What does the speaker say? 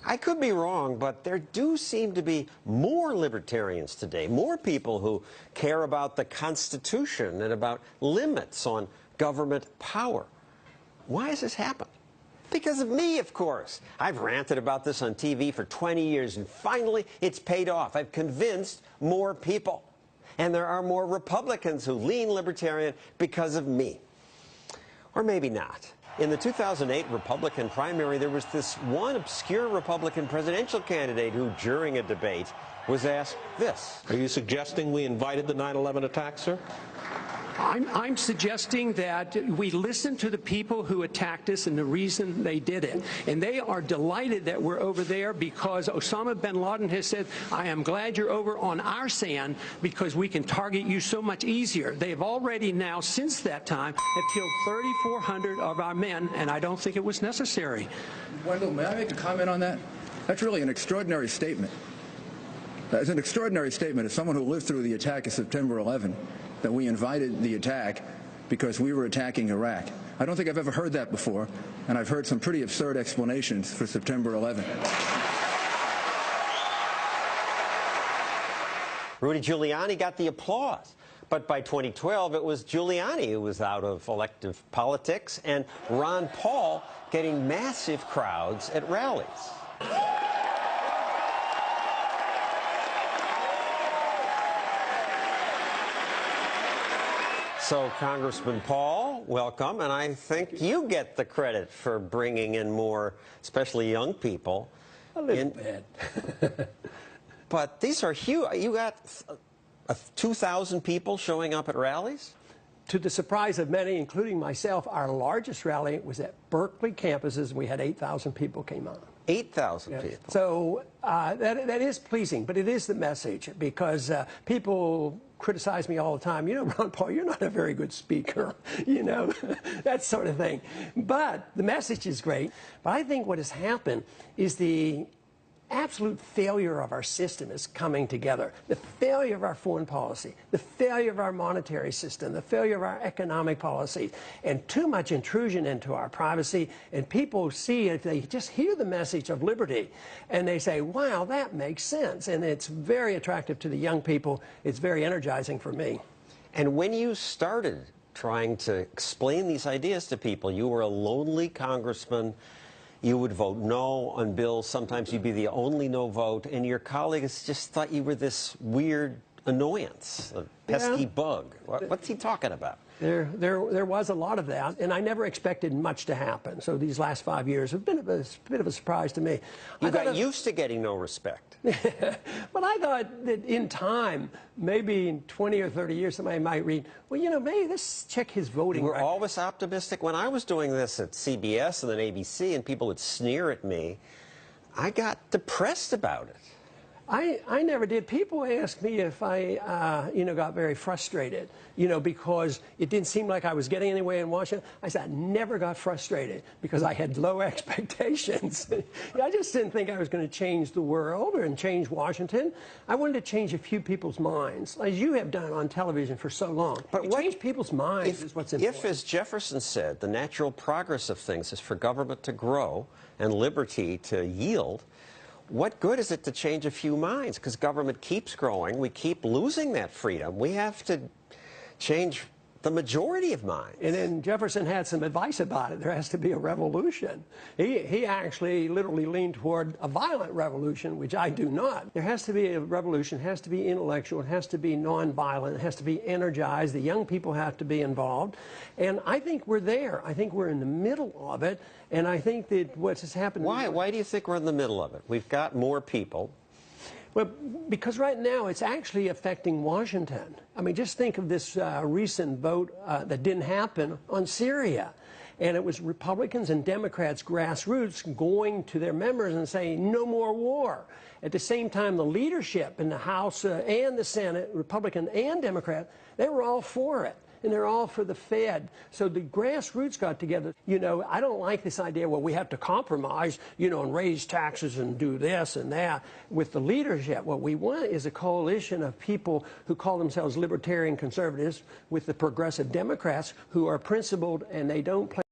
I could be wrong, but there do seem to be more libertarians today, more people who care about the Constitution and about limits on government power. Why has this happened? Because of me, of course. I've ranted about this on TV for 20 years, and finally it's paid off. I've convinced more people. And there are more Republicans who lean libertarian because of me. Or maybe not. In the 2008 Republican primary, there was this one obscure Republican presidential candidate who, during a debate, was asked this. Are you suggesting we invited the 9/11 attack, sir? I'm suggesting that we listen to the people who attacked us and the reason they did it. And they are delighted that we're over there because Osama bin Laden has said, I am glad you're over on our sand because we can target you so much easier. They've already now, since that time, have killed 3,400 of our men, and I don't think it was necessary. Wendell, may I make a comment on that? That's really an extraordinary statement. It's an extraordinary statement as someone who lived through the attack of September 11, that we invited the attack because we were attacking Iraq. I don't think I've ever heard that before, and I've heard some pretty absurd explanations for September 11. Rudy Giuliani got the applause. But by 2012, it was Giuliani who was out of elective politics and Ron Paul getting massive crowds at rallies. So, Congressman Paul, welcome, and I think you get the credit for bringing in more, especially young people. A little bit. But these are huge. You got 2,000 people showing up at rallies? To the surprise of many, including myself, our largest rally was at Berkeley campuses, and we had 8,000 people came on. 8,000 people. So that is pleasing, but it is the message because people criticize me all the time. You know, Ron Paul, you're not a very good speaker, you know, that sort of thing. But the message is great. But I think what has happened is the absolute failure of our system is coming together. The failure of our foreign policy, the failure of our monetary system, the failure of our economic policies, and too much intrusion into our privacy. And people see, if they just hear the message of liberty, and they say, wow, that makes sense. And it's very attractive to the young people. It's very energizing for me. And when you started trying to explain these ideas to people, you were a lonely congressman. You would vote no on bills. Sometimes you'd be the only no vote, and your colleagues just thought you were this weird annoyance, a pesky bug. What's he talking about? There was a lot of that, and I never expected much to happen. So these last 5 years have been a bit of a surprise to me. You got used to getting no respect. But I thought that in time, maybe in 20 or 30 years, somebody might read, well, you know, maybe let's check his voting record. We're always optimistic. When I was doing this at CBS and then ABC, and people would sneer at me, I got depressed about it. I never did. People ask me if I, you know, got very frustrated, you know, because it didn't seem like I was getting anywhere in Washington. I said I never got frustrated because I had low expectations. I just didn't think I was going to change the world or change Washington. I wanted to change a few people's minds, as you have done on television for so long. But change people's minds is what's important. If, as Jefferson said, the natural progress of things is for government to grow and liberty to yield, what good is it to change a few minds? Because government keeps growing. We keep losing that freedom. We have to change the majority of minds. And then Jefferson had some advice about it. There has to be a revolution. He actually literally leaned toward a violent revolution, which I do not. There has to be a revolution. It has to be intellectual. It has to be nonviolent. It has to be energized. The young people have to be involved. And I think we're there. I think we're in the middle of it. And I think that what has happened... Why do you think we're in the middle of it? We've got more people. Well, because right now it's actually affecting Washington. I mean, just think of this recent vote that didn't happen on Syria. And it was Republicans and Democrats, grassroots, going to their members and saying, no more war. At the same time, the leadership in the House and the Senate, Republican and Democrat, they were all for it. And they're all for the Fed. So the grassroots got together. You know, I don't like this idea, well, we have to compromise, you know, and raise taxes and do this and that. With the leadership, what we want is a coalition of people who call themselves libertarian conservatives with the progressive Democrats who are principled and they don't play